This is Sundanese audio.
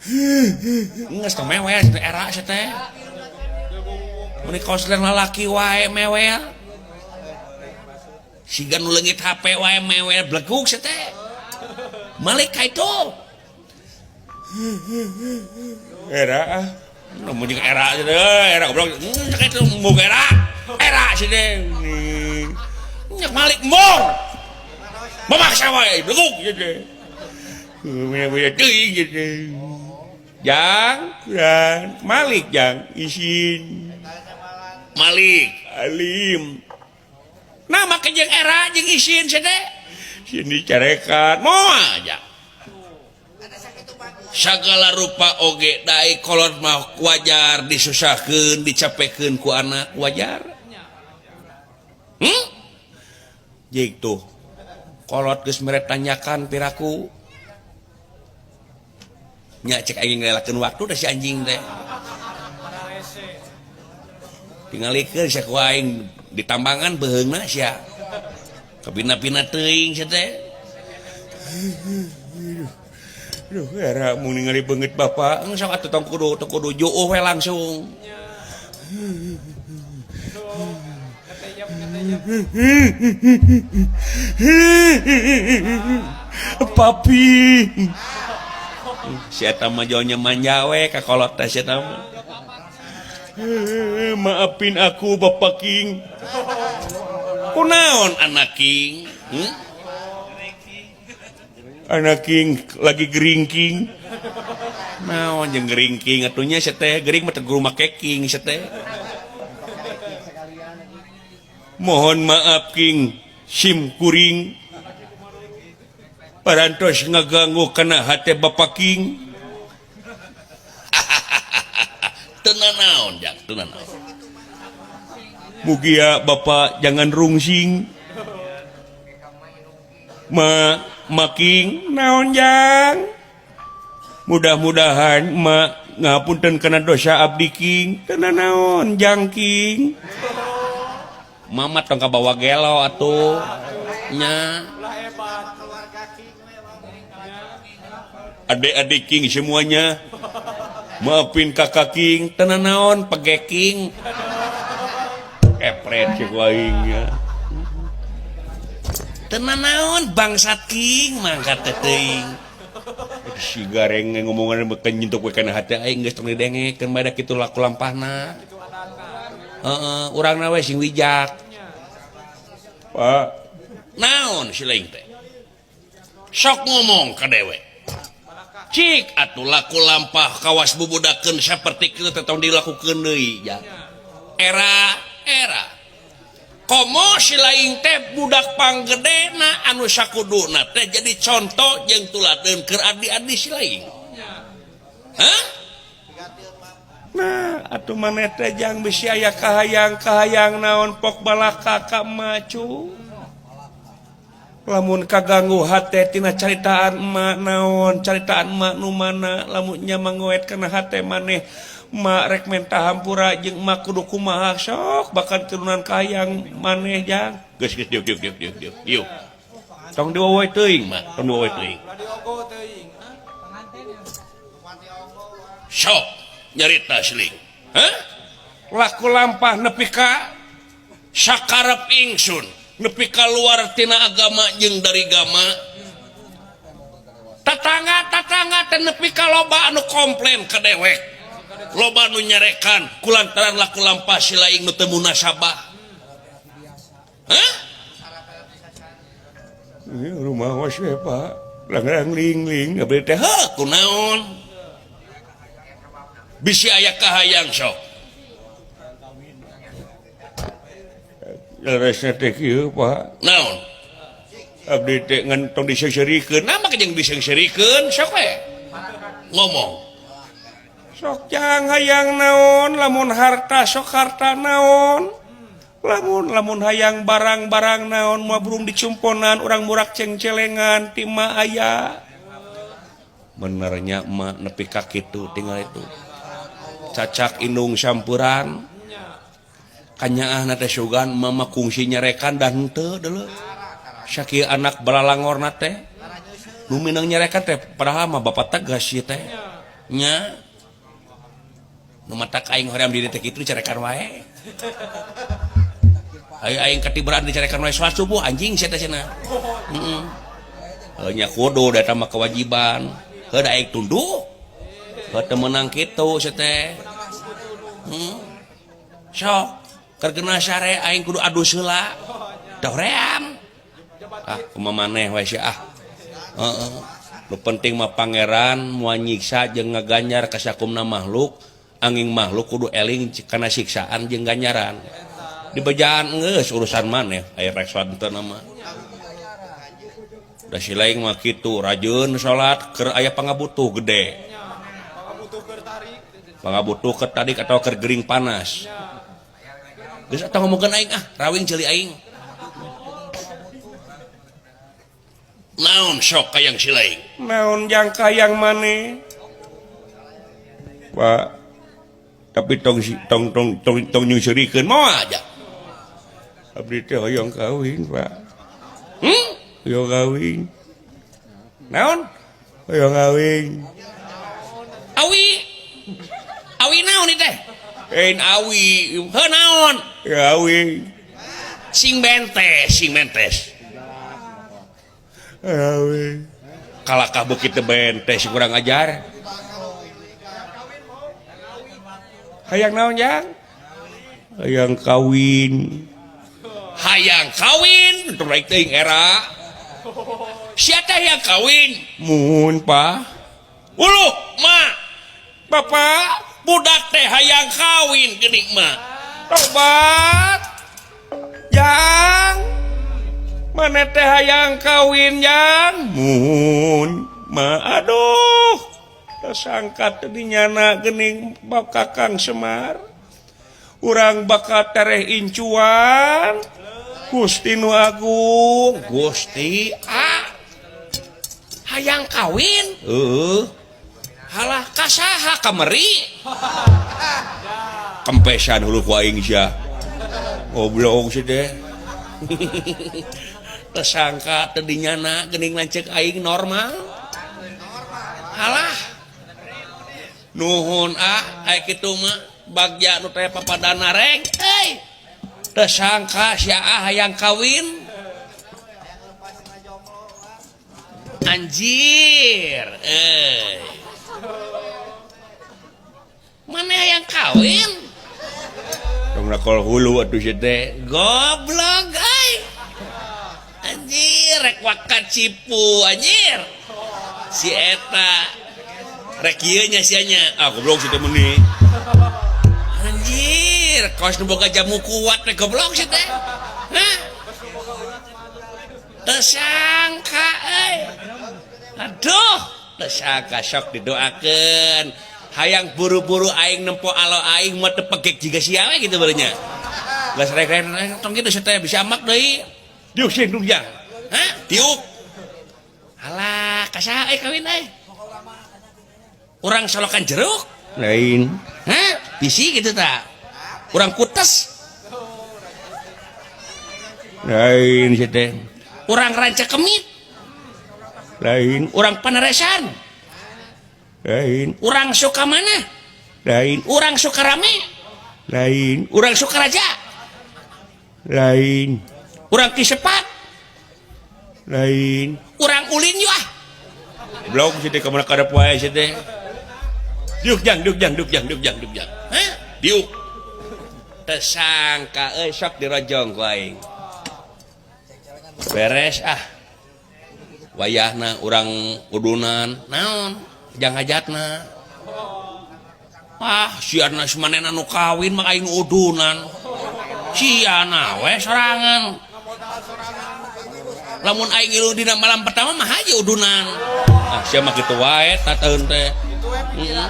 Geus teh meweh era teh. Mun kosler lalaki wae meweh. Siga nu leungit HP wae meweh bleguk teh. Malik ka itu. Era namun jeung era era goblok cek itu mung era sih deh. Nyak Malik mong. Memaksa wae bleguk gitu. Meweh teuing gitu. Jang, Malik jang isin. Malik, Alim. Nama kejeng era jeung isin sede. Sini carekan moal aja. Sagala rupa oge dai kolot mah wajar disusahkeun, dicapekeun ku anak wajar. Jeung tuh. Kolot geus mere tanyakan piraku. Nya cek aing ngelelakeun waktu da si anjing teh. Tingalikeun sia ku aing di tambangan beheungna sia. Kabina-pina teuing sia teh. Duh, era mun ningali beungeut bapa, sok atuh tong kudu juuh we langsung. Papi. Si eta mah jauhnya manja we ka kolot teh si eta mah. Maafin aku Bapak King. Kunaon anak King? Anak King lagi geringking. Naon jeung geringking atunya si teh gering mah teh guru make king si teh. Mohon maaf King, sim kuring. Parantos ngaganggu kana hate Bapak King. Tenan naon jang, tenan naon. Mugia Bapak jangan rungsing. King naon jang. Mudah-mudahan ngapunten kana dosa abdi King. Tenan naon jang King. Mamat tong kabawa gelo atuh nya. Adik-adik King semuanya, maafin kakak King. Tenan naon pege King. Kepret cek waingnya. Tenan naon bangsat King mangkat teuing. Si gareng ngomongan beken nyentuk we kana hate aing geus tong didengekeun bae kitu laku lampahna. Urangna we sing wijak. Pak, naon si laing teh? Sok ngomong ka dewe. Cik atuh laku lampah kawas bubudakeun saperti kieu tong dilakukeun deui ya. Era komo si laing teh budak panggedena anu sakuduna teh jadi contoh jeung tuladeun keur adi-adi si laing. Hah? Nah, atuh maneh teh jang bisi aya kahayang naon pok balaka ka macu. Lamun kaganggu hate tina caritaan emak naon, caritaan emak nu mana, lamun nya mangoet kana hate maneh mak rek menta hampura jeung emak kudu kumaha sok bakan turunan kahayang maneh jang. Geus diuk. Tong diwowe teuing mak, tong diwowe teuing. Sok nyarita siling. Hah? Laku lampah nepi ka sakarep ingsun, nepi ka luar tina agama jeung dari agama. Tatangga teh nepi ka loba anu komplain ka dewek. Loba anu nyarekan kulantaran laku lampah si laing nu teu munasabah. Hah? Ini rumah was we Pak. Langrang ling abdi teh heuh kunaon? Bisi aya kahayang sok. Leresna teh kieu Pak. Naon? Abdi teh ngan tong disengsirikeun. Nama ka jeung disengsirikeun sok we. Ngomong. Sok jang hayang naon, lamun harta sok harta naon. Lamun hayang barang-barang naon mah burung dicumponan urang murak cengcelengan ti mah aya. Benernya mah nepi ka kitu tinggal itu. Cacak indung sampuran kanyaahna teh sugan mama kungsi nyarekan dan henteu deuleu sakieu anak balalangorna teh nu minang nyarekan teh padahal mah bapak tegas ieu teh nya nu matak aing hoream diri teh kitu dicarekan wae aing katibaran dicarekan wae salat subuh anjing sia teh cenah nya kudu eta mah kewajiban heuh da aing tunduk heuh teu meunang kitu sia teh sok keur geuna sare aing kudu adus heula da hoream kumaha maneh wae sia heeh nu penting mah pangeran moal nyiksa jeung ngaganjar ka sakumna makhluk anging makhluk kudu eling kana siksaan jeung ganjaran di bejaan geus urusan maneh aya rek santeuna mah da silaing mah kitu rajin salat keur aya pangabutuh gede pangabutuh keur tarik atau keur gering panas geus eta ngomongkeun aing rawing ceuli aing naon sok kayang silaing naon jang kayang maneh Pak tapi tong nyusirikeun moal aja abdi teh hoyong kawin Pak hoyong kawin naon hoyong kawin awi naon ieu teh awi heuh naon awi sing bentes awi kalakah beukit teh bentes kurang ajar hayang naon jang hayang kawin untuk naik teuing era sia teh hayang kawin mun pa uluh ma bapak budak teh hayang kawin geuning mah tobat jang mana teh hayang kawin jang mun ma aduh sangkat dinyana geuning bab Kakang Semar urang bakal tereh incuan Gusti nu Agung Gusti hayang kawin halah kasaha kamari kempesan hulu ku aing sia goblok sih deh tersangka teu dinyana geuning lanceuk aing normal halah nuhun aya kitu mah bagja nu teh papadana reng teu sangka sia hayang kawin anjir mana hayang kawin dong nakol hulu atuh sia teh goblok anjir rek wakat cipu anjir si eta rek ieu nya sianya goblok si teh meuni anjir kaos nu boga jamu kuat teh goblok si teh teu sangka aduh teu sangka sok didoakeun hayang buru-buru aing nempo alo aing mah teu pegek jiga sia we kitu barunya geus rek tong kitu si teh bisa amak deui diuk sing dunjang diuk alah kasaha kawin urang solokan jeruk lain bisi gitu tak urang kutes lain sih teh urang ranca kemit lain urang paneresan lain urang suka mana lain urang suka rame lain urang suka raja lain urang kisepat lain urang ulin yuk blog sih teh kamana kada poe sih teh diuk jang diuk tersangka sok dirojong ku aing beres wayahna urang udunan naon jang hajatna siana semanena nu kawin mah aing udunan siana we sorangan lamun aing ngilu dina malam pertama mah haji udunan sia mah kitu wae tateun teh